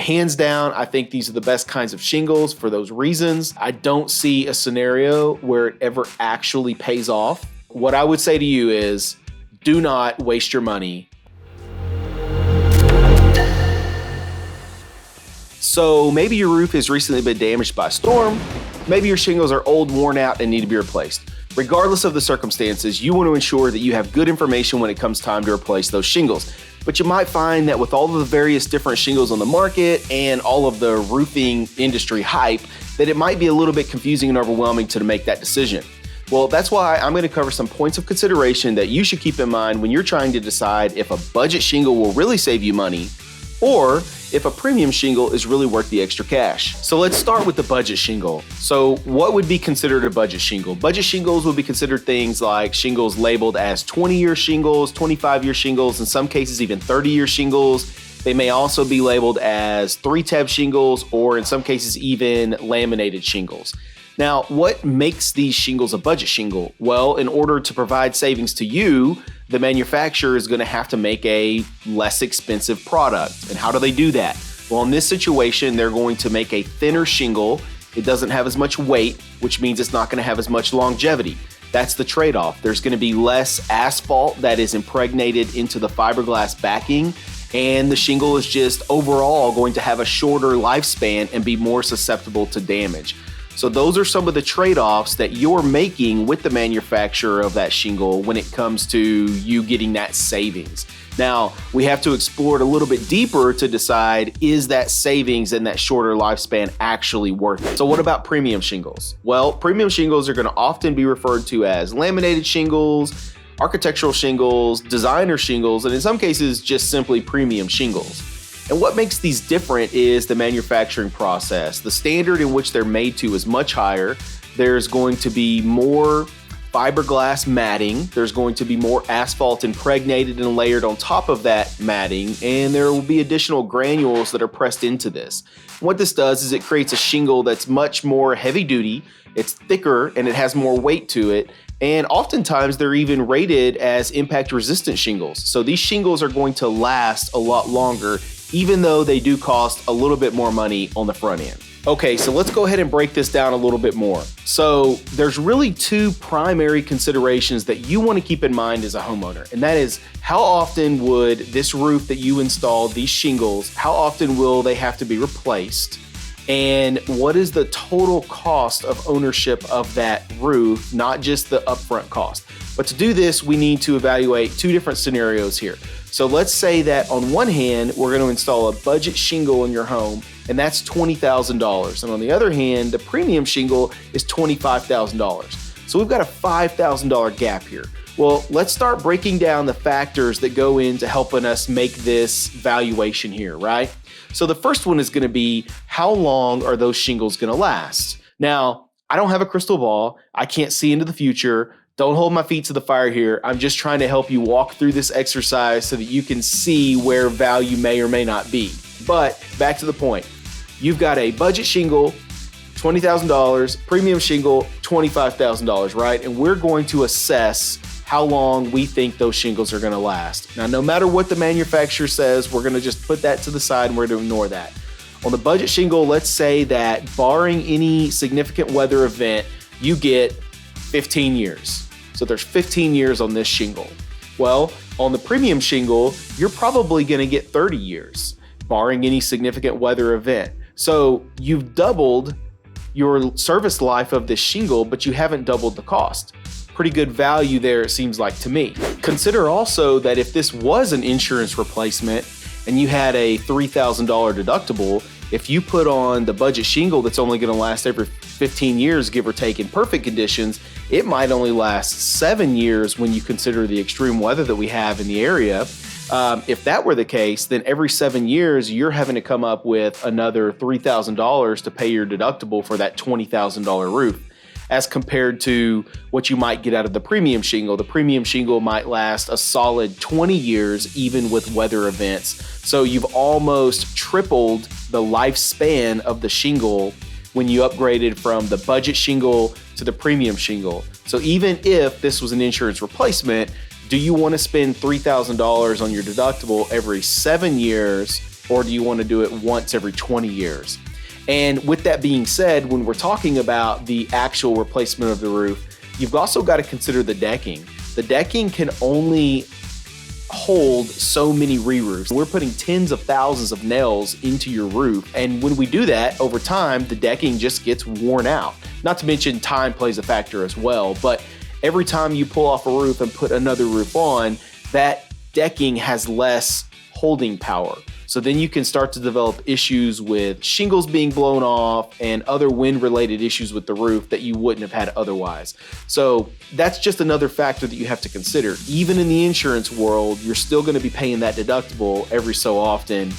Hands down, I think these are the best kinds of shingles for those reasons. I don't see a scenario where it ever actually pays off. What I would say to you is, do not waste your money. So maybe your roof has recently been damaged by a storm. Maybe your shingles are old, worn out, and need to be replaced. Regardless of the circumstances, you want to ensure that you have good information when it comes time to replace those shingles. But you might find that with all of the various different shingles on the market and all of the roofing industry hype, that it might be a little bit confusing and overwhelming to make that decision. Well, that's why I'm going to cover some points of consideration that you should keep in mind when you're trying to decide if a budget shingle will really save you money or if a premium shingle is really worth the extra cash. So let's start with the budget shingle. So what would be considered a budget shingle? Budget shingles would be considered things like shingles labeled as 20-year shingles, 25-year shingles, in some cases even 30-year shingles. They may also be labeled as 3-tab shingles or in some cases even laminated shingles. Now, what makes these shingles a budget shingle? Well, in order to provide savings to you, the manufacturer is going to have to make a less expensive product. And how do they do that? Well, in this situation, they're going to make a thinner shingle. It doesn't have as much weight, which means it's not going to have as much longevity. That's the trade-off. There's going to be less asphalt that is impregnated into the fiberglass backing, and the shingle is just overall going to have a shorter lifespan and be more susceptible to damage. So those are some of the trade-offs that you're making with the manufacturer of that shingle when it comes to you getting that savings. Now, we have to explore it a little bit deeper to decide, is that savings and that shorter lifespan actually worth it? So what about premium shingles? Well, premium shingles are going to often be referred to as laminated shingles, architectural shingles, designer shingles, and in some cases, just simply premium shingles. And what makes these different is the manufacturing process. The standard in which they're made to is much higher. There's going to be more fiberglass matting. There's going to be more asphalt impregnated and layered on top of that matting, and there will be additional granules that are pressed into this. What this does is it creates a shingle that's much more heavy duty, it's thicker, and it has more weight to it. And oftentimes they're even rated as impact resistant shingles. So these shingles are going to last a lot longer, even though they do cost a little bit more money on the front end. Okay, so let's go ahead and break this down a little bit more. So there's really two primary considerations that you want to keep in mind as a homeowner, and that is how often would this roof that you installed, these shingles, how often will they have to be replaced? And what is the total cost of ownership of that roof, not just the upfront cost. But to do this, we need to evaluate two different scenarios here. So let's say that on one hand, we're going to install a budget shingle in your home, and that's $20,000. And on the other hand, the premium shingle is $25,000. So we've got a $5,000 gap here. Well, let's start breaking down the factors that go into helping us make this valuation here, right? So the first one is going to be, how long are those shingles going to last? Now, I don't have a crystal ball. I can't see into the future. Don't hold my feet to the fire here. I'm just trying to help you walk through this exercise so that you can see where value may or may not be. But back to the point. You've got a budget shingle, $20,000, premium shingle, $25,000, right? And we're going to assess how long we think those shingles are going to last. Now, no matter what the manufacturer says, we're going to just put that to the side and we're going to ignore that. On the budget shingle, let's say that barring any significant weather event, you get 15 years. So there's 15 years on this shingle. Well, on the premium shingle, you're probably going to get 30 years, barring any significant weather event. So you've doubled your service life of this shingle, but you haven't doubled the cost. Pretty good value there, it seems like to me. Consider also that if this was an insurance replacement and you had a $3,000 deductible, if you put on the budget shingle that's only going to last every 15 years, give or take, in perfect conditions, it might only last 7 years when you consider the extreme weather that we have in the area. If that were the case, then every 7 years, you're having to come up with another $3,000 to pay your deductible for that $20,000 roof, as compared to what you might get out of the premium shingle. The premium shingle might last a solid 20 years, even with weather events. So you've almost tripled the lifespan of the shingle when you upgraded from the budget shingle to the premium shingle. So even if this was an insurance replacement, do you want to spend $3,000 on your deductible every 7 years or do you want to do it once every 20 years? And with that being said, when we're talking about the actual replacement of the roof, you've also got to consider the decking. The decking can only hold so many re-roofs. We're putting tens of thousands of nails into your roof. And when we do that, over time, the decking just gets worn out. Not to mention time plays a factor as well. But every time you pull off a roof and put another roof on, that decking has less holding power. So then you can start to develop issues with shingles being blown off and other wind-related issues with the roof that you wouldn't have had otherwise. So that's just another factor that you have to consider. Even in the insurance world, you're still going to be paying that deductible every so often,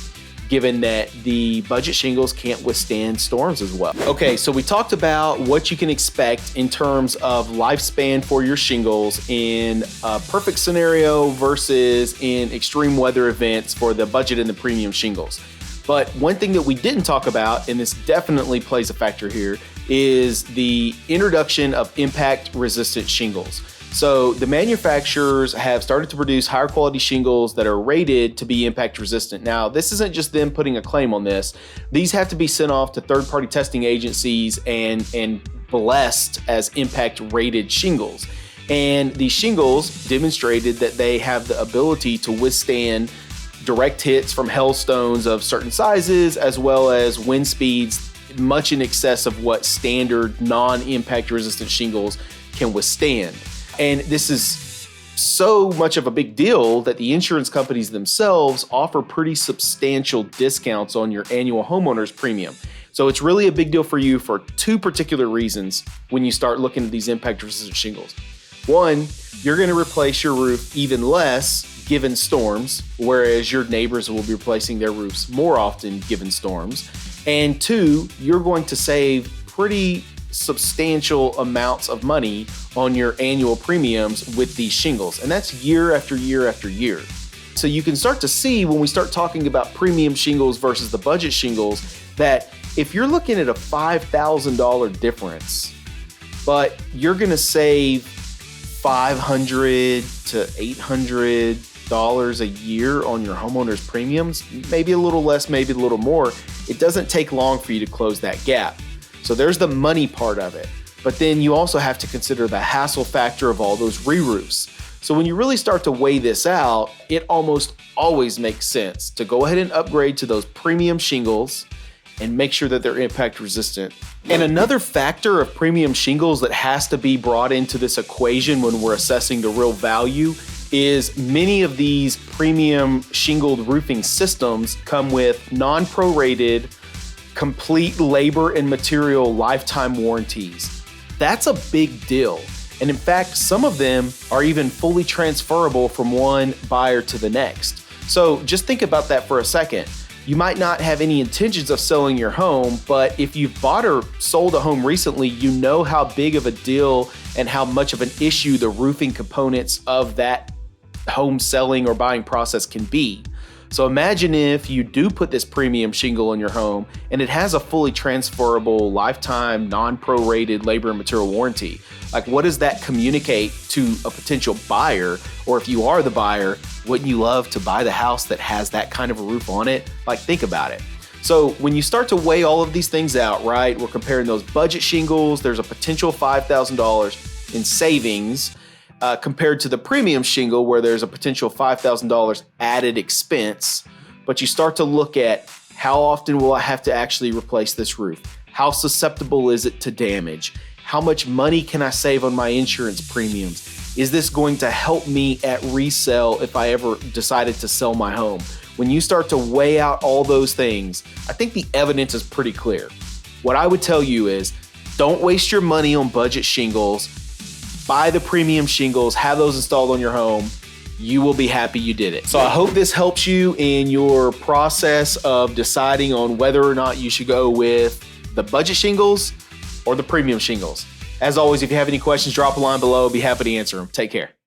given that the budget shingles can't withstand storms as well. Okay, so we talked about what you can expect in terms of lifespan for your shingles in a perfect scenario versus in extreme weather events for the budget and the premium shingles. But one thing that we didn't talk about, and this definitely plays a factor here, is the introduction of impact-resistant shingles. So the manufacturers have started to produce higher quality shingles that are rated to be impact resistant. Now, this isn't just them putting a claim on this. These have to be sent off to third-party testing agencies and blessed as impact rated shingles. And these shingles demonstrated that they have the ability to withstand direct hits from hailstones of certain sizes, as well as wind speeds much in excess of what standard non-impact resistant shingles can withstand. And this is so much of a big deal that the insurance companies themselves offer pretty substantial discounts on your annual homeowner's premium. So it's really a big deal for you for two particular reasons when you start looking at these impact-resistant shingles. One, you're going to replace your roof even less given storms, whereas your neighbors will be replacing their roofs more often given storms. And two, you're going to save pretty substantial amounts of money on your annual premiums with these shingles. And that's year after year after year. So you can start to see when we start talking about premium shingles versus the budget shingles that if you're looking at a $5,000 difference, but you're going to save $500 to $800 a year on your homeowner's premiums, maybe a little less, maybe a little more, it doesn't take long for you to close that gap. So there's the money part of it. But then you also have to consider the hassle factor of all those re-roofs. So when you really start to weigh this out, it almost always makes sense to go ahead and upgrade to those premium shingles and make sure that they're impact resistant. And another factor of premium shingles that has to be brought into this equation when we're assessing the real value is many of these premium shingled roofing systems come with non-prorated complete labor and material lifetime warranties. That's a big deal. And in fact, some of them are even fully transferable from one buyer to the next. So just think about that for a second. You might not have any intentions of selling your home, but if you've bought or sold a home recently, you know how big of a deal and how much of an issue the roofing components of that home selling or buying process can be. So imagine if you do put this premium shingle in your home and it has a fully transferable lifetime non-prorated labor and material warranty. Like, what does that communicate to a potential buyer? Or if you are the buyer, wouldn't you love to buy the house that has that kind of a roof on it? Like, think about it. So when you start to weigh all of these things out, right, we're comparing those budget shingles, there's a potential $5,000 in savings compared to the premium shingle where there's a potential $5,000 added expense. But you start to look at how often will I have to actually replace this roof? How susceptible is it to damage? How much money can I save on my insurance premiums? Is this going to help me at resale if I ever decided to sell my home? When you start to weigh out all those things, I think the evidence is pretty clear. What I would tell you is don't waste your money on budget shingles. Buy the premium shingles, have those installed on your home. You will be happy you did it. So I hope this helps you in your process of deciding on whether or not you should go with the budget shingles or the premium shingles. As always, if you have any questions, drop a line below. I'll be happy to answer them. Take care.